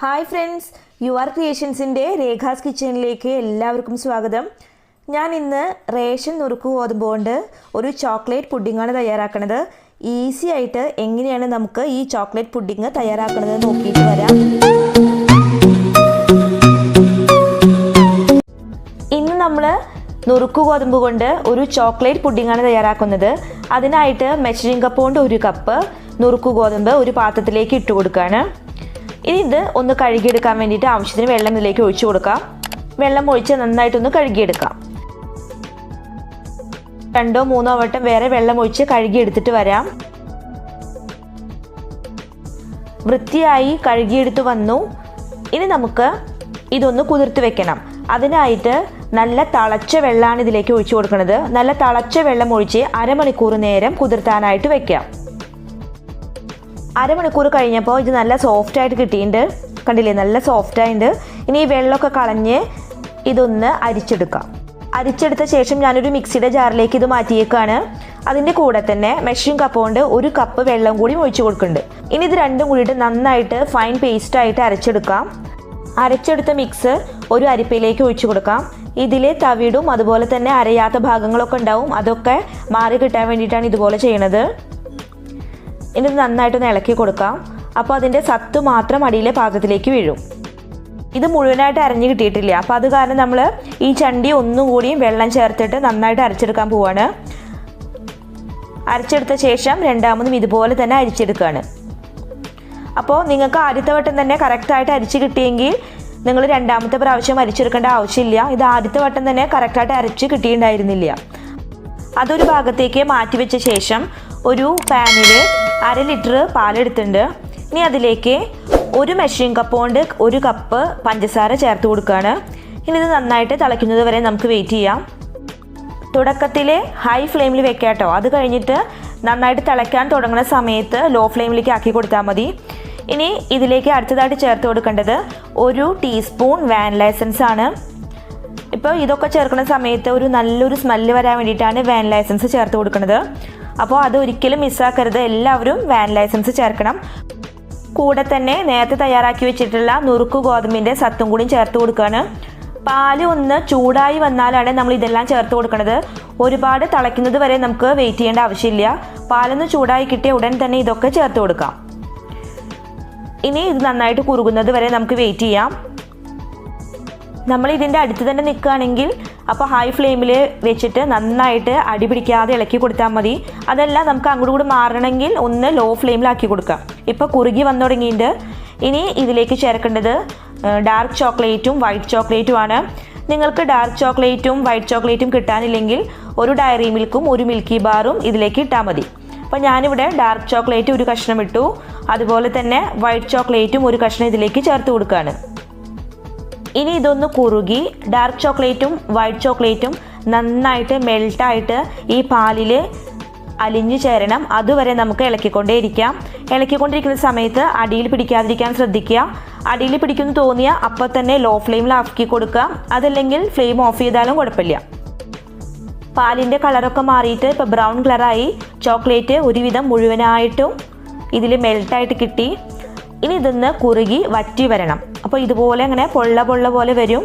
Hi friends, Urcreationസിൻ്റെ രേഖാസ് കിച്ചണിലേക്ക് എല്ലാവർക്കും സ്വാഗതം. ഞാൻ ഇന്ന് റേഷൻ നുറുക്ക് ഗോതമ്പ് കൊണ്ട് ഒരു ചോക്ലേറ്റ് പുഡിങ്ങാണ് തയ്യാറാക്കുന്നത്. ഈസി ആയിട്ട് എങ്ങനെയാണ് നമുക്ക് ഈ ചോക്ലേറ്റ് പുഡിങ് തയ്യാറാക്കുന്നത് നോക്കിയിട്ട് വരാം. ഇന്ന് നമ്മൾ നുറുക്ക് ഗോതമ്പ് കൊണ്ട് ഒരു ചോക്ലേറ്റ് പുഡിങ്ങാണ് തയ്യാറാക്കുന്നത്. അതിനായിട്ട് മെഷറിംഗ് കപ്പ് കൊണ്ട് 1 കപ്പ് നുറുക്ക് ഗോതമ്പ് ഒരു പാത്രത്തിലേക്ക് ഇട്ട് കൊടുക്കുകയാണ്. ഇനി ഇത് ഒന്ന് കഴുകിയെടുക്കാൻ വേണ്ടിയിട്ട് ആവശ്യത്തിന് വെള്ളം ഇതിലേക്ക് ഒഴിച്ചു കൊടുക്കാം. വെള്ളം ഒഴിച്ച് നന്നായിട്ടൊന്ന് കഴുകിയെടുക്കാം. 2-3 വട്ടം വേറെ വെള്ളം ഒഴിച്ച് കഴുകിയെടുത്തിട്ട് വരാം. വൃത്തിയായി കഴുകിയെടുത്ത് വന്നു. ഇനി നമുക്ക് ഇതൊന്ന് കുതിർത്ത് വെക്കണം. അതിനായിട്ട് നല്ല തിളച്ച വെള്ളമാണ് ഇതിലേക്ക് ഒഴിച്ചു കൊടുക്കുന്നത്. നല്ല തിളച്ച വെള്ളം ഒഴിച്ച് അരമണിക്കൂർ നേരം കുതിർത്താനായിട്ട് വെക്കാം. അരമണിക്കൂർ കഴിഞ്ഞപ്പോൾ ഇത് നല്ല സോഫ്റ്റായിട്ട് കിട്ടിയിട്ടുണ്ട്. കണ്ടില്ലേ, നല്ല സോഫ്റ്റായിട്ടുണ്ട്. ഇനി ഈ വെള്ളമൊക്കെ കളഞ്ഞ് ഇതൊന്ന് അരിച്ചെടുക്കാം. അരിച്ചെടുത്ത ശേഷം ഞാനൊരു മിക്സിയുടെ ജാറിലേക്ക് ഇത് മാറ്റിയേക്കാണ്. അതിൻ്റെ കൂടെ തന്നെ മെഷറിംഗ് കപ്പ് കൊണ്ട് 1 കപ്പ് വെള്ളം കൂടി ഒഴിച്ചു കൊടുക്കുന്നുണ്ട്. ഇനി ഇത് രണ്ടും കൂടിയിട്ട് നന്നായിട്ട് ഫൈൻ പേസ്റ്റായിട്ട് അരച്ചെടുക്കാം. അരച്ചെടുത്ത മിക്സ് ഒരു അരിപ്പയിലേക്ക് ഒഴിച്ചു കൊടുക്കാം. ഇതിൽ തവിടും അതുപോലെ തന്നെ അരയാത്ത ഭാഗങ്ങളൊക്കെ ഉണ്ടാവും. അതൊക്കെ മാറി കിട്ടാൻ വേണ്ടിയിട്ടാണ് ഇതുപോലെ ചെയ്യണത്. ഇനി ഇത് നന്നായിട്ടൊന്ന് ഇളക്കി കൊടുക്കാം. അപ്പോൾ അതിൻ്റെ സത്ത് മാത്രം അടിയിലെ പാത്രത്തിലേക്ക് വീഴും. ഇത് മുഴുവനായിട്ട് അരഞ്ഞ് കിട്ടിയിട്ടില്ല. അപ്പോൾ അത് കാരണം നമ്മൾ ഈ ചണ്ടി ഒന്നും കൂടിയും വെള്ളം ചേർത്തിട്ട് നന്നായിട്ട് അരച്ചെടുക്കാൻ പോവാണ്. അരച്ചെടുത്ത ശേഷം രണ്ടാമതും ഇതുപോലെ തന്നെ അരിച്ചെടുക്കുകയാണ്. അപ്പോൾ നിങ്ങൾക്ക് ആദ്യത്തെ വട്ടം തന്നെ കറക്റ്റായിട്ട് അരിച്ച് കിട്ടിയെങ്കിൽ നിങ്ങൾ രണ്ടാമത്തെ പ്രാവശ്യം അരിച്ചെടുക്കേണ്ട ആവശ്യമില്ല. ഇത് ആദ്യത്തെ വട്ടം തന്നെ കറക്റ്റായിട്ട് അരച്ച് കിട്ടിയിട്ടുണ്ടായിരുന്നില്ല. അതൊരു ഭാഗത്തേക്ക് മാറ്റി വെച്ച ശേഷം ഒരു പാനിൽ 1/2 ലിറ്റർ പാലെടുത്തിട്ടുണ്ട്. ഇനി അതിലേക്ക് ഒരു മെഷറിംഗ് കപ്പ് കൊണ്ട് 1 കപ്പ് പഞ്ചസാര ചേർത്ത് കൊടുക്കുകയാണ്. ഇനി ഇത് നന്നായിട്ട് തിളയ്ക്കുന്നത് വരെ നമുക്ക് വെയിറ്റ് ചെയ്യാം. തുടക്കത്തിൽ ഹൈ ഫ്ലെയിമിൽ വെക്കാം കേട്ടോ. അത് കഴിഞ്ഞിട്ട് നന്നായിട്ട് തിളയ്ക്കാൻ തുടങ്ങുന്ന സമയത്ത് ലോ ഫ്ലെയിമിലേക്ക് ആക്കി കൊടുത്താൽ മതി. ഇനി ഇതിലേക്ക് അടുത്തതായിട്ട് ചേർത്ത് കൊടുക്കേണ്ടത് 1 ടീസ്പൂൺ വാനില എസൻസ് ആണ്. ഇപ്പോൾ ഇതൊക്കെ ചേർക്കുന്ന സമയത്ത് ഒരു നല്ലൊരു സ്മെല്ല് വരാൻ വേണ്ടിയിട്ടാണ് വാനില എസൻസ് ചേർത്ത് കൊടുക്കുന്നത്. അപ്പോൾ അത് ഒരിക്കലും മിസ്സാക്കരുത്. എല്ലാവരും വാനില എസൻസ് ചേർക്കണം. കൂടെ തന്നെ നേരത്തെ തയ്യാറാക്കി വെച്ചിട്ടുള്ള നുറുക്ക് ഗോതമ്പിൻ്റെ സത്തും കൂടി ചേർത്ത് കൊടുക്കുകയാണ്. പാല് ഒന്ന് ചൂടായി വന്നാലാണ് നമ്മൾ ഇതെല്ലാം ചേർത്ത് കൊടുക്കുന്നത്. ഒരുപാട് തിളയ്ക്കുന്നത് വരെ നമുക്ക് വെയിറ്റ് ചെയ്യേണ്ട ആവശ്യമില്ല. പാലൊന്ന് ചൂടായി കിട്ടിയ ഉടൻ തന്നെ ഇതൊക്കെ ചേർത്ത് കൊടുക്കാം. ഇനി ഇത് നന്നായിട്ട് കുറുകുന്നത് വരെ നമുക്ക് വെയിറ്റ് ചെയ്യാം. നമ്മൾ ഇതിൻ്റെ അടുത്ത് തന്നെ നിൽക്കുകയാണെങ്കിൽ അപ്പോൾ ഹൈ ഫ്ലെയിമിൽ വെച്ചിട്ട് നന്നായിട്ട് അടി പിടിക്കാതെ ഇളക്കി കൊടുത്താൽ മതി. അതല്ല നമുക്ക് അങ്ങോട്ട് കൂടി മാറണമെങ്കിൽ ഒന്ന് ലോ ഫ്ലെയിമിലാക്കി കൊടുക്കാം. ഇപ്പോൾ കുറുകി വന്നു തുടങ്ങിയിട്ട് ഇനി ഇതിലേക്ക് ചേർക്കേണ്ടത് ഡാർക്ക് ചോക്ലേറ്റും വൈറ്റ് ചോക്ലേറ്റുമാണ്. നിങ്ങൾക്ക് ഡാർക്ക് ചോക്ലേറ്റും വൈറ്റ് ചോക്ലേറ്റും കിട്ടാനില്ലെങ്കിൽ ഒരു ഡയറി മിൽക്കും 1 മിൽക്കി ബാറും ഇതിലേക്ക് ഇട്ടാൽ മതി. അപ്പോൾ ഞാനിവിടെ ഡാർക്ക് ചോക്ലേറ്റ് 1 കഷ്ണം ഇട്ടു. അതുപോലെ തന്നെ വൈറ്റ് ചോക്ലേറ്റും 1 കഷ്ണം ഇതിലേക്ക് ചേർത്ത് കൊടുക്കുകയാണ്. ഇനി ഇതൊന്ന് കുറുകി ഡാർക്ക് ചോക്ലേറ്റും വൈറ്റ് ചോക്ലേറ്റും നന്നായിട്ട് മെൽട്ടായിട്ട് ഈ പാലിൽ അലിഞ്ഞു ചേരണം. അതുവരെ നമുക്ക് ഇളക്കിക്കൊണ്ടേയിരിക്കാം. ഇളക്കിക്കൊണ്ടിരിക്കുന്ന സമയത്ത് അടിയിൽ പിടിക്കാതിരിക്കാൻ ശ്രദ്ധിക്കുക. അടിയിൽ പിടിക്കുന്നു തോന്നിയാൽ അപ്പോൾ തന്നെ ലോ ഫ്ലെയിമിൽ ആക്കി കൊടുക്കുക. അതല്ലെങ്കിൽ ഫ്ലെയിം ഓഫ് ചെയ്താലും കുഴപ്പമില്ല. പാലിൻ്റെ കളറൊക്കെ മാറിയിട്ട് ഇപ്പോൾ ബ്രൗൺ കളറായി. ചോക്ലേറ്റ് ഒരുവിധം മുഴുവനായിട്ടും ഇതിൽ മെൽട്ടായിട്ട് കിട്ടി. ഇനി ഇതൊന്ന് കുറുകി വറ്റി വരണം. അപ്പോൾ ഇതുപോലെ അങ്ങനെ പൊള്ള പോലെ വരും.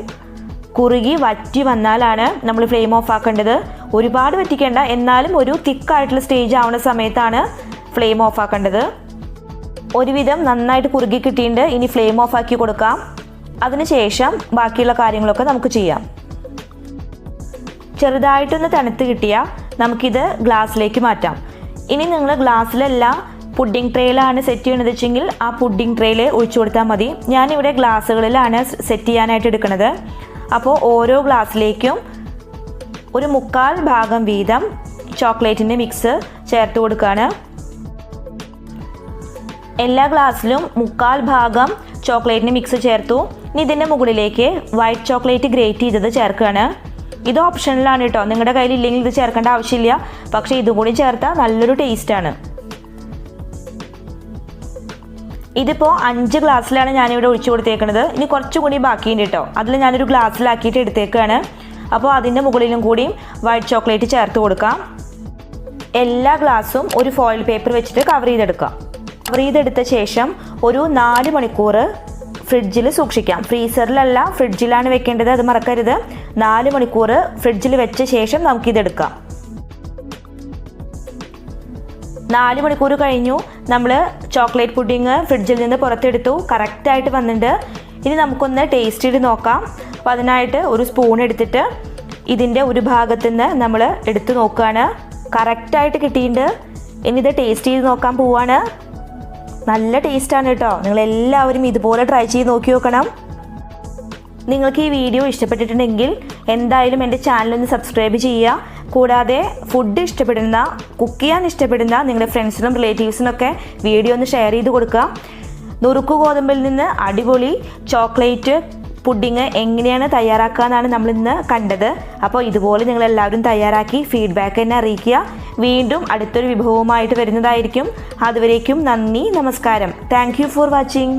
കുറുകി വറ്റി വന്നാലാണ് നമ്മൾ ഫ്ലെയിം ഓഫ് ആക്കേണ്ടത്. ഒരുപാട് വറ്റിക്കേണ്ട, എന്നാലും ഒരു തിക്കായിട്ടുള്ള സ്റ്റേജ് ആവുന്ന സമയത്താണ് ഫ്ലെയിം ഓഫ് ആക്കേണ്ടത്. ഒരുവിധം നന്നായിട്ട് കുറുകി കിട്ടിയിട്ടുണ്ട്. ഇനി ഫ്ലെയിം ഓഫ് ആക്കി കൊടുക്കാം. അതിനുശേഷം ബാക്കിയുള്ള കാര്യങ്ങളൊക്കെ നമുക്ക് ചെയ്യാം. ചെറുതായിട്ടൊന്ന് തണുത്ത് കിട്ടിയാൽ നമുക്കിത് ഗ്ലാസ്സിലേക്ക് മാറ്റാം. ഇനി നിങ്ങൾ ഗ്ലാസ്സിലല്ല പുഡിംഗ് ട്രേയിലാണ് സെറ്റ് ചെയ്യണത് വെച്ചെങ്കിൽ ആ പുഡിംഗ് ട്രേയിൽ ഒഴിച്ചു കൊടുത്താൽ മതി. ഞാനിവിടെ ഗ്ലാസ്സുകളിലാണ് സെറ്റ് ചെയ്യാനായിട്ട് എടുക്കുന്നത്. അപ്പോൾ ഓരോ ഗ്ലാസ്സിലേക്കും 1/4 ഭാഗം വീതം ചോക്ലേറ്റിൻ്റെ മിക്സ് ചേർത്ത് കൊടുക്കുകയാണ്. എല്ലാ ഗ്ലാസ്സിലും 1/4 ഭാഗം ചോക്ലേറ്റിൻ്റെ മിക്സ് ചേർത്തു. ഇനി ഇതിൻ്റെ മുകളിലേക്ക് വൈറ്റ് ചോക്ലേറ്റ് ഗ്രേറ്റ് ചെയ്തത് ചേർക്കുകയാണ്. ഇത് ഓപ്ഷനിലാണ് കേട്ടോ. നിങ്ങളുടെ കയ്യിൽ ഇല്ലെങ്കിൽ ഇത് ചേർക്കേണ്ട ആവശ്യമില്ല. പക്ഷേ ഇതും കൂടി ചേർത്താൽ നല്ലൊരു ടേസ്റ്റാണ്. ഇതിപ്പോൾ 5 ഗ്ലാസ്സിലാണ് ഞാനിവിടെ ഒഴിച്ചു കൊടുത്തേക്കുന്നത്. ഇനി കുറച്ചും കൂടി ബാക്കിയുണ്ട് കേട്ടോ. അതിൽ ഞാനൊരു ഗ്ലാസ്സിലാക്കിയിട്ട് എടുത്തേക്കാണ്. അപ്പോൾ അതിൻ്റെ മുകളിലും കൂടിയും വൈറ്റ് ചോക്ലേറ്റ് ചേർത്ത് കൊടുക്കാം. എല്ലാ ഗ്ലാസ്സും ഒരു ഫോയിൽ പേപ്പർ വെച്ചിട്ട് കവർ ചെയ്തെടുക്കാം. കവർ ചെയ്തെടുത്ത ശേഷം ഒരു 4 മണിക്കൂർ ഫ്രിഡ്ജിൽ സൂക്ഷിക്കാം. ഫ്രീസറിലല്ല, ഫ്രിഡ്ജിലാണ് വെക്കേണ്ടത്, അത് മറക്കരുത്. 4 മണിക്കൂർ ഫ്രിഡ്ജിൽ വെച്ച ശേഷം നമുക്കിതെടുക്കാം. 4 മണിക്കൂർ കഴിഞ്ഞു. നമ്മൾ ചോക്ലേറ്റ് പുഡിങ് ഫ്രിഡ്ജിൽ നിന്ന് പുറത്തെടുത്തു. കറക്റ്റായിട്ട് വന്നിട്ടുണ്ട്. ഇനി നമുക്കൊന്ന് ടേസ്റ്റ് ചെയ്ത് നോക്കാം. അപ്പോൾ അതിനായിട്ട് ഒരു സ്പൂൺ എടുത്തിട്ട് ഇതിൻ്റെ ഒരു ഭാഗത്തു നിന്ന് നമ്മൾ എടുത്ത് നോക്കുകയാണ്. കറക്റ്റായിട്ട് കിട്ടിയിട്ടുണ്ട്. ഇനി ഇത് ടേസ്റ്റ് ചെയ്ത് നോക്കാൻ പോവാണ്. നല്ല ടേസ്റ്റാണ് കേട്ടോ. നിങ്ങളെല്ലാവരും ഇതുപോലെ ട്രൈ ചെയ്ത് നോക്കി നോക്കണം. നിങ്ങൾക്ക് ഈ വീഡിയോ ഇഷ്ടപ്പെട്ടിട്ടുണ്ടെങ്കിൽ എന്തായാലും എൻ്റെ ചാനലൊന്ന് സബ്സ്ക്രൈബ് ചെയ്യുക. കൂടാതെ ഫുഡ് ഇഷ്ടപ്പെടുന്ന, കുക്ക് ചെയ്യാൻ ഇഷ്ടപ്പെടുന്ന നിങ്ങളുടെ ഫ്രണ്ട്സിനും റിലേറ്റീവ്സിനൊക്കെ വീഡിയോ ഒന്ന് ഷെയർ ചെയ്ത് കൊടുക്കുക. നുറുക്ക് ഗോതമ്പിൽ നിന്ന് അടിപൊളി ചോക്ലേറ്റ് പുഡിങ് എങ്ങനെയാണ് തയ്യാറാക്കുക എന്നാണ് നമ്മളിന്ന് കണ്ടത്. അപ്പോൾ ഇതുപോലെ നിങ്ങളെല്ലാവരും തയ്യാറാക്കി ഫീഡ്ബാക്ക് എന്നെ അറിയിക്കുക. വീണ്ടും അടുത്തൊരു വിഭവവുമായിട്ട് വരുന്നതായിരിക്കും. അതുവരേക്കും നന്ദി, നമസ്കാരം. Thank you for watching.